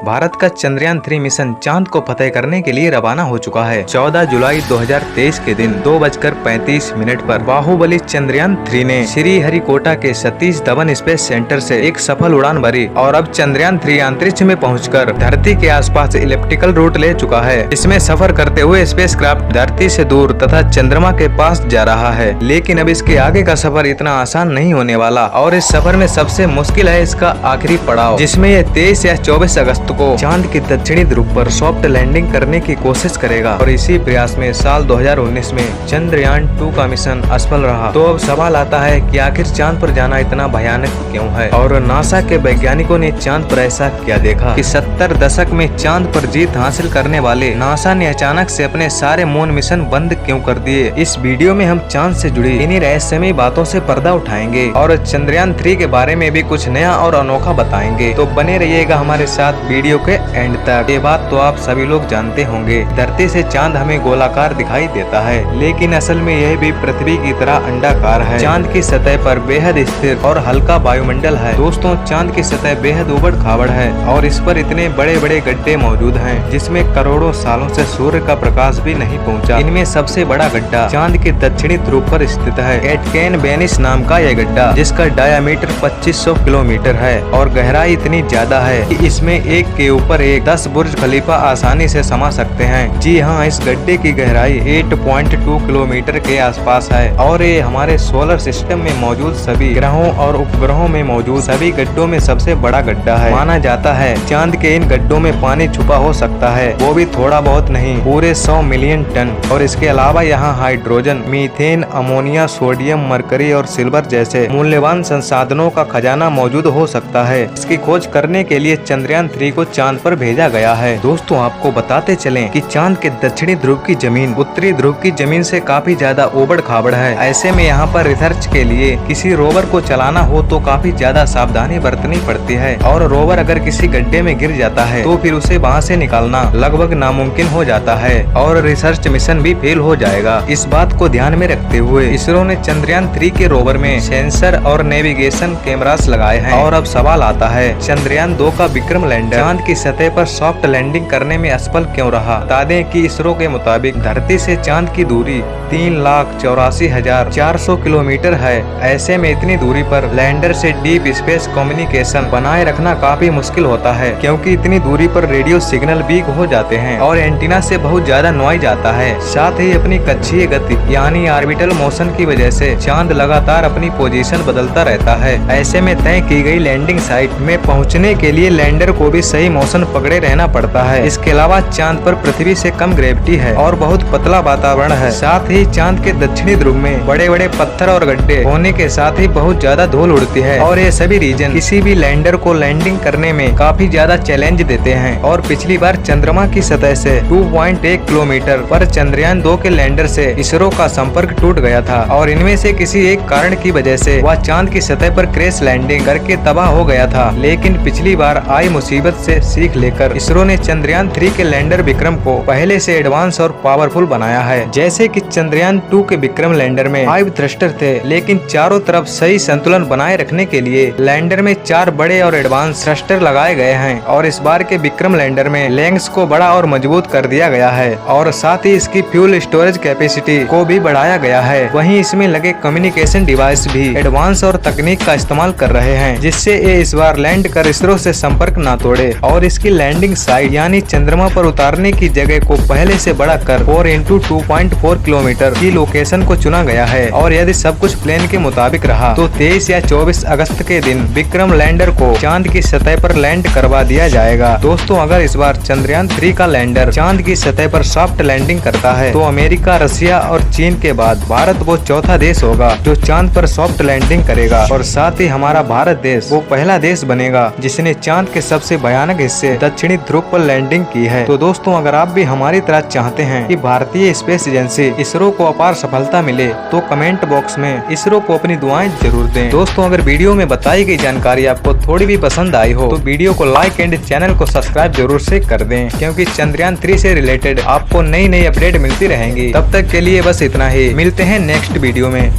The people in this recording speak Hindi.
भारत का चंद्रयान 3 मिशन चांद को फतेह करने के लिए रवाना हो चुका है। 14 जुलाई 2023 के दिन 2:35 पर बाहुबली चंद्रयान 3 ने श्री हरिकोटा के सतीश धवन स्पेस सेंटर से एक सफल उड़ान भरी और अब चंद्रयान 3 अंतरिक्ष में पहुंचकर धरती के आसपास इलिप्टिकल रूट ले चुका है। इसमें सफर करते हुए स्पेसक्राफ्ट धरती से दूर तथा चंद्रमा के पास जा रहा है, लेकिन अब इसके आगे का सफर इतना आसान नहीं होने वाला और इस सफर में सबसे मुश्किल है इसका आखिरी पड़ाव, जिसमें यह 23 या 24 अगस्त को चांद के दक्षिणी ध्रुव पर सॉफ्ट लैंडिंग करने की कोशिश करेगा। और इसी प्रयास में साल 2019 में चंद्रयान 2 का मिशन असफल रहा। तो अब सवाल आता है कि आखिर चांद पर जाना इतना भयानक क्यों है और नासा के वैज्ञानिकों ने चांद पर ऐसा क्या देखा कि 70 दशक में चांद पर जीत हासिल करने वाले नासा ने अचानक से अपने सारे मून मिशन बंद क्यों कर दिए। इस वीडियो में हम चांद से जुड़ी इन्हीं रहस्यमयी बातों से पर्दा उठाएंगे और चंद्रयान 3 के बारे में भी कुछ नया और अनोखा बताएंगे। तो बने रहिएगा हमारे साथ वीडियो के एंड तक। ये बात तो आप सभी लोग जानते होंगे, धरती से चांद हमें गोलाकार दिखाई देता है, लेकिन असल में यह भी पृथ्वी की तरह अंडाकार है। चांद की सतह पर बेहद स्थिर और हल्का वायुमंडल है। दोस्तों, चांद की सतह बेहद उबड़ खाबड़ है और इस पर इतने बड़े बड़े गड्ढे मौजूद हैं जिसमें करोड़ों सालों से सूर्य का प्रकाश भी नहीं पहुंचा। इनमें सबसे बड़ा गड्ढा चांद के दक्षिणी ध्रुव पर स्थित है, एटकेन बेनिस नाम का यह गड्ढा, जिसका डायामीटर 2500 किलोमीटर है और गहराई इतनी ज्यादा है कि इसमें एक के ऊपर एक 10 बुर्ज खलीफा आसानी से समा सकते हैं। जी हाँ, इस गड्ढे की गहराई 8.2 किलोमीटर के आसपास है और ये हमारे सोलर सिस्टम में मौजूद सभी ग्रहों और उपग्रहों में मौजूद सभी गड्ढों में सबसे बड़ा गड्ढा है। माना जाता है चांद के इन गड्ढों में पानी छुपा हो सकता है, वो भी थोड़ा बहुत नहीं, पूरे 100 मिलियन टन। और इसके अलावा यहाँ hydrogen, methane, ammonia, sodium, mercury और सिल्वर जैसे मूल्यवान संसाधनों का खजाना मौजूद हो सकता है। इसकी खोज करने के लिए चंद्रयान 3 को चांद पर भेजा गया है। दोस्तों, आपको बताते चलें कि चांद के दक्षिणी ध्रुव की जमीन उत्तरी ध्रुव की जमीन से काफी ज्यादा उबड़ खाबड़ है। ऐसे में यहाँ पर रिसर्च के लिए किसी रोवर को चलाना हो तो काफी ज्यादा सावधानी बरतनी पड़ती है और रोवर अगर किसी गड्ढे में गिर जाता है तो फिर उसे वहाँ से निकालना लगभग नामुमकिन हो जाता है और रिसर्च मिशन भी फेल हो जाएगा। इस बात को ध्यान में रखते हुए इसरो ने चंद्रयान 3 के रोवर में सेंसर और नेविगेशन कैमरास लगाए हैं। और अब सवाल आता है, चंद्रयान 2 का विक्रम लैंडर चांद की सतह पर सॉफ्ट लैंडिंग करने में असफल क्यों रहा। बता दें कि इसरो के मुताबिक धरती से चांद की दूरी 3,84,400 किलोमीटर है। ऐसे में इतनी दूरी पर लैंडर से डीप स्पेस कम्युनिकेशन बनाए रखना काफी मुश्किल होता है, क्योंकि इतनी दूरी पर रेडियो सिग्नल वीक हो जाते हैं और एंटीना से बहुत ज्यादा नॉइज आता है। साथ ही अपनी कक्षीय गति यानी ऑर्बिटल मोशन की वजह से चांद लगातार अपनी पोजीशन बदलता रहता है। ऐसे में तय की गई लैंडिंग साइट में पहुंचने के लिए लैंडर को भी सही मोशन पकड़े रहना पड़ता है। इसके अलावा चांद पर पृथ्वी से कम ग्रेविटी है और बहुत पतला वातावरण है। साथ ही चांद के दक्षिणी ध्रुव में बड़े बड़े पत्थर और गड्ढे होने के साथ ही बहुत ज्यादा धूल उड़ती है और ये सभी रीजन किसी भी लैंडर को लैंडिंग करने में काफी ज्यादा चैलेंज देते हैं। और पिछली बार चंद्रमा की सतह से 2.1 किलोमीटर पर चंद्रयान 2 के लैंडर से इसरो का संपर्क टूट गया था और इनमें से किसी एक कारण की वजह से वह चांद की सतह पर क्रैश लैंडिंग करके तबाह हो गया था। लेकिन पिछली बार आई मुसीबत से सीख लेकर इसरो ने चंद्रयान 3 के लैंडर विक्रम को पहले से एडवांस और पावरफुल बनाया है। जैसे कि चंद्रयान 2 के विक्रम लैंडर में 5 थ्रस्टर थे, लेकिन चारों तरफ सही संतुलन बनाए रखने के लिए लैंडर में 4 बड़े और एडवांस थ्रस्टर लगाए गए हैं। और इस बार के विक्रम लैंडर में लेंस को बड़ा और मजबूत कर दिया गया है और साथ ही इसकी फ्यूल स्टोरेज कैपेसिटी को भी बढ़ाया गया है। वहीं इसमें लगे कम्युनिकेशन डिवाइस भी एडवांस और तकनीक का इस्तेमाल कर रहे हैं, जिससे ये इस बार लैंड कर इसरो से संपर्क न तोड़े। और इसकी लैंडिंग साइट यानी चंद्रमा पर उतारने की जगह को पहले से बढ़ा कर 4x2.4 किलोमीटर की लोकेशन को चुना गया है। और यदि सब कुछ प्लान के मुताबिक रहा तो 23 या 24 अगस्त के दिन विक्रम लैंडर को चांद की सतह पर लैंड करवा दिया जाएगा। दोस्तों, अगर इस बार चंद्रयान 3 का लैंडर चांद की सतह पर सॉफ्ट लैंडिंग करता है तो अमेरिका, रसिया और चीन के बाद भारत वो चौथा देश होगा जो चांद पर सॉफ्ट लैंडिंग करेगा। और साथ ही हमारा भारत देश वो पहला देश बनेगा जिसने चांद के सबसे भयानक हिस्से दक्षिणी ध्रुव पर लैंडिंग की है। तो दोस्तों, अगर आप भी हमारी तरह चाहते हैं कि भारतीय स्पेस एजेंसी इसरो को अपार सफलता मिले तो कमेंट बॉक्स में इसरो को अपनी दुआएं जरूर दें। दोस्तों, अगर वीडियो में बताई गई जानकारी आपको थोड़ी भी पसंद आई हो तो वीडियो को लाइक एंड चैनल को सब्सक्राइब जरूर से कर दें, क्योंकि चंद्रयान 3 से रिलेटेड आपको नई नई अपडेट मिलती रहेंगी। तब तक के लिए बस इतना ही, मिलते हैं नेक्स्ट वीडियो में।